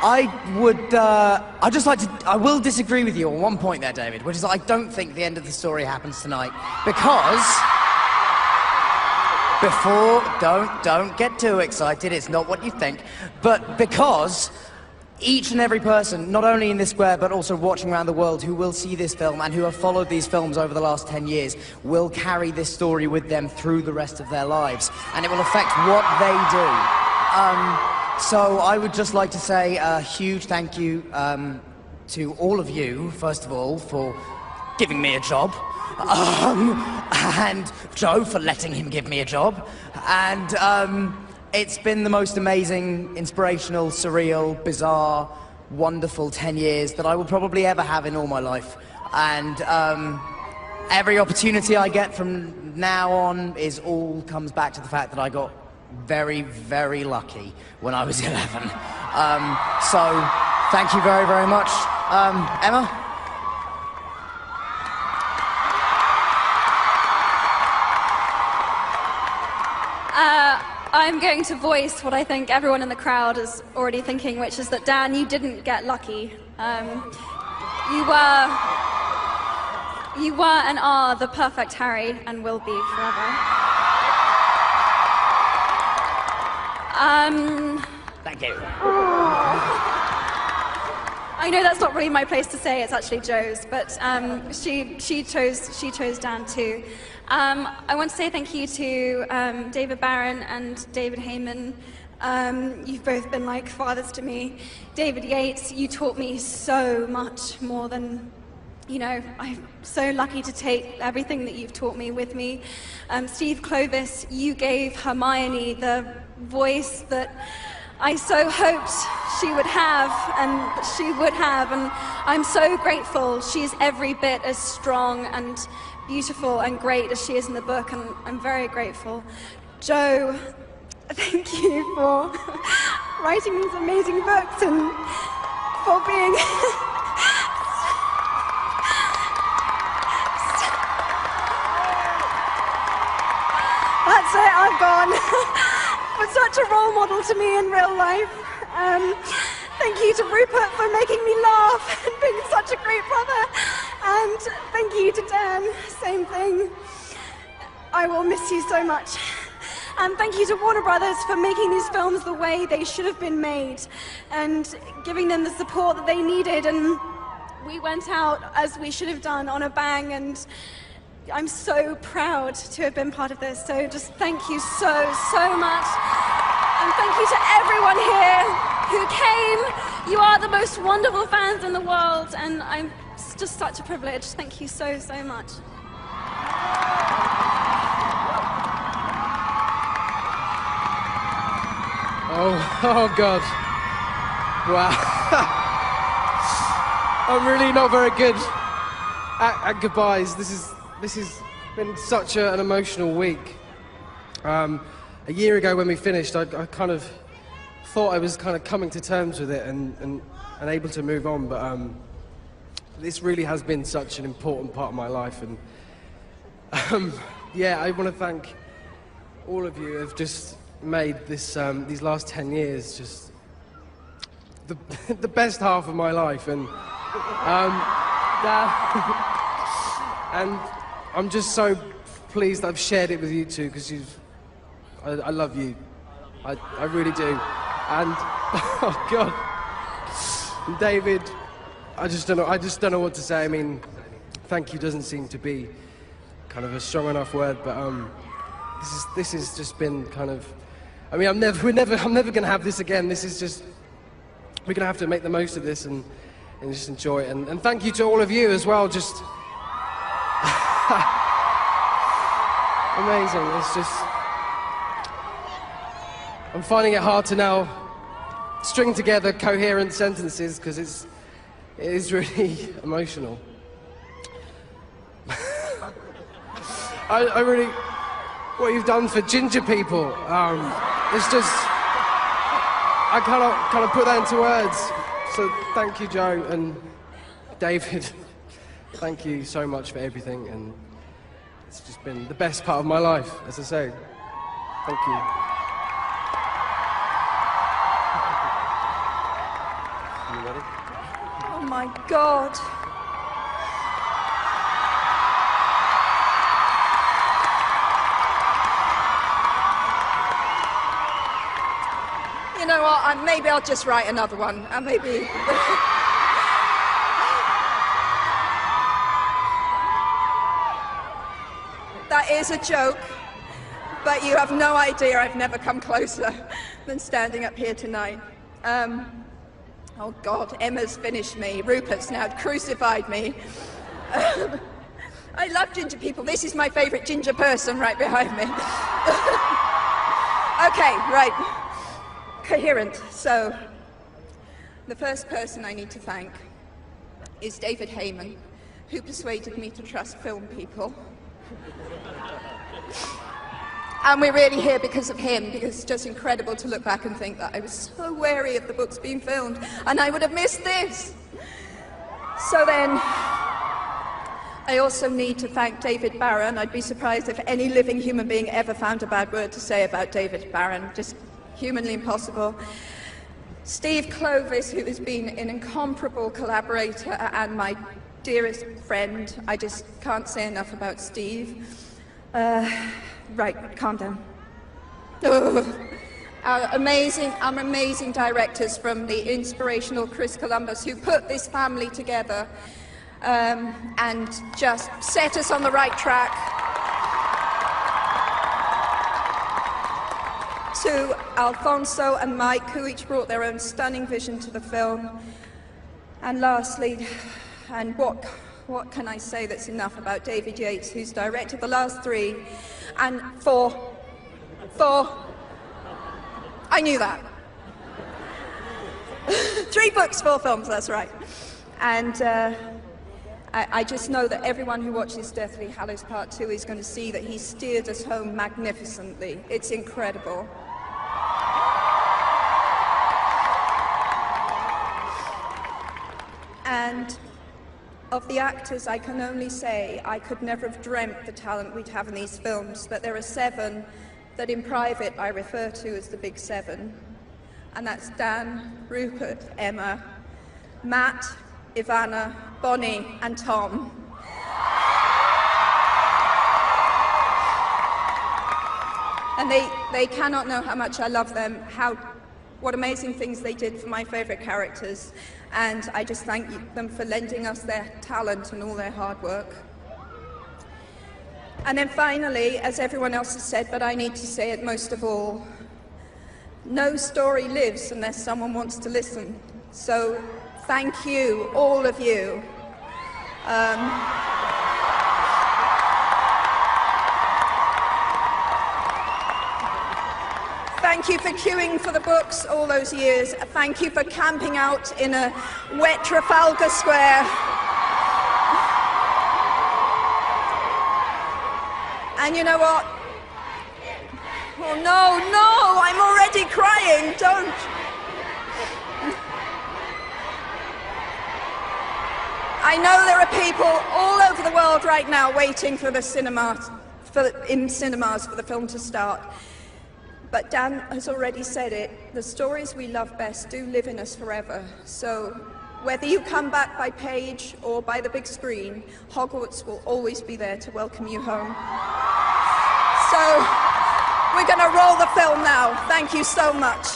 I'd just like to, I will disagree with you on one point there, David, which is that I don't think the end of the story happens tonight, because, don't get too excited, it's not what you think, but because each and every person, not only in this square, but also watching around the world, who will see this film and who have followed these films over the last 10 years, will carry this story with them through the rest of their lives, and it will affect what they do. So I would just like to say a huge thank you to all of you, first of all, for giving me a job, and Joe for letting him give me a job, and it's been the most amazing, inspirational, surreal, bizarre, wonderful 10 years that I will probably ever have in all my life, and every opportunity I get from now on comes back to the fact that I got very, very lucky when I was 11. So, thank you very, very much. Emma? I'm going to voice what I think everyone in the crowd is already thinking, which is that, Dan, you didn't get lucky. You were and are the perfect Harry and will be forever. Thank you. I know that's not really my place to say, it's actually Joe's, but she chose Dan too. I want to say thank you to David Barron and David Heyman. You've both been like fathers to me. David Yates, you taught me so much more than, you know, I'm so lucky to take everything that you've taught me with me. Steve Clovis, you gave Hermione the voice that I so hoped she would have, and she would have, and I'm so grateful. She's every bit as strong and beautiful and great as she is in the book, and I'm very grateful. Joe, thank you for writing these amazing books and for being That's it, I've gone. But such a role model to me in real life. Thank you to Rupert for making me laugh and being such a great brother. And thank you to Dan, same thing. I will miss you so much. And thank you to Warner Brothers for making these films the way they should have been made and giving them the support that they needed. And we went out, as we should have done, on a bang, and I'm so proud to have been part of this. So just thank you so much. And thank you to everyone here who came. You are the most wonderful fans in the world, and it's just such a privilege. Thank you so much. Oh God. Wow. I'm really not very good at goodbyes. This has been such an emotional week. A year ago when we finished, I kind of thought I was kind of coming to terms with it and able to move on, but this really has been such an important part of my life, and yeah, I want to thank all of you who have just made this these last 10 years just the best half of my life, and and I'm just so pleased I've shared it with you two, because I love you. I really do. And oh God, and David, I just don't know what to say. I mean, thank you doesn't seem to be kind of a strong enough word, but this has just been kind of. I mean, I'm never gonna have this again. This is just, we're gonna have to make the most of this and just enjoy it. And thank you to all of you as well. Just amazing. It's just, I'm finding it hard to now string together coherent sentences because it is really emotional. I really, what you've done for ginger people, it's just, I cannot put that into words. So thank you, Joe, and David. Thank you so much for everything, and it's just been the best part of my life, as I say. Thank you. Ready? Oh my God. You know what? Maybe I'll just write another one. Maybe. That is a joke, but you have no idea I've never come closer than standing up here tonight. Oh God, Emma's finished me. Rupert's now crucified me. I love ginger people. This is my favourite ginger person right behind me. Okay, right. Coherent. So, the first person I need to thank is David Heyman, who persuaded me to trust film people. And we're really here because of him, because it's just incredible to look back and think that I was so wary of the books being filmed, and I would have missed this. So then, I also need to thank David Barron. I'd be surprised if any living human being ever found a bad word to say about David Barron. Just humanly impossible. Steve Clovis, who has been an incomparable collaborator and my dearest friend. I just can't say enough about Steve. Right, calm down. Our amazing directors from the inspirational Chris Columbus, who put this family together and just set us on the right track. To Alfonso and Mike, who each brought their own stunning vision to the film. And lastly, and what can I say that's enough about David Yates, who's directed the last three, and four, I knew that. 3 books, 4 films, that's right. And I just know that everyone who watches Deathly Hallows Part 2 is going to see that he steered us home magnificently. It's incredible. And of the actors, I can only say I could never have dreamt the talent we'd have in these films, but there are 7 that in private I refer to as the Big 7. And that's Dan, Rupert, Emma, Matt, Ivana, Bonnie, and Tom. And they cannot know how much I love them, what amazing things they did for my favourite characters. And I just thank them for lending us their talent and all their hard work. And then finally, as everyone else has said, but I need to say it most of all, no story lives unless someone wants to listen. So thank you, all of you. Thank you for queuing for the books all those years. Thank you for camping out in a wet Trafalgar Square. And you know what? Oh no, I'm already crying, don't. I know there are people all over the world right now waiting for the in cinemas for the film to start. But Dan has already said it, the stories we love best do live in us forever. So whether you come back by page or by the big screen, Hogwarts will always be there to welcome you home. So we're going to roll the film now. Thank you so much.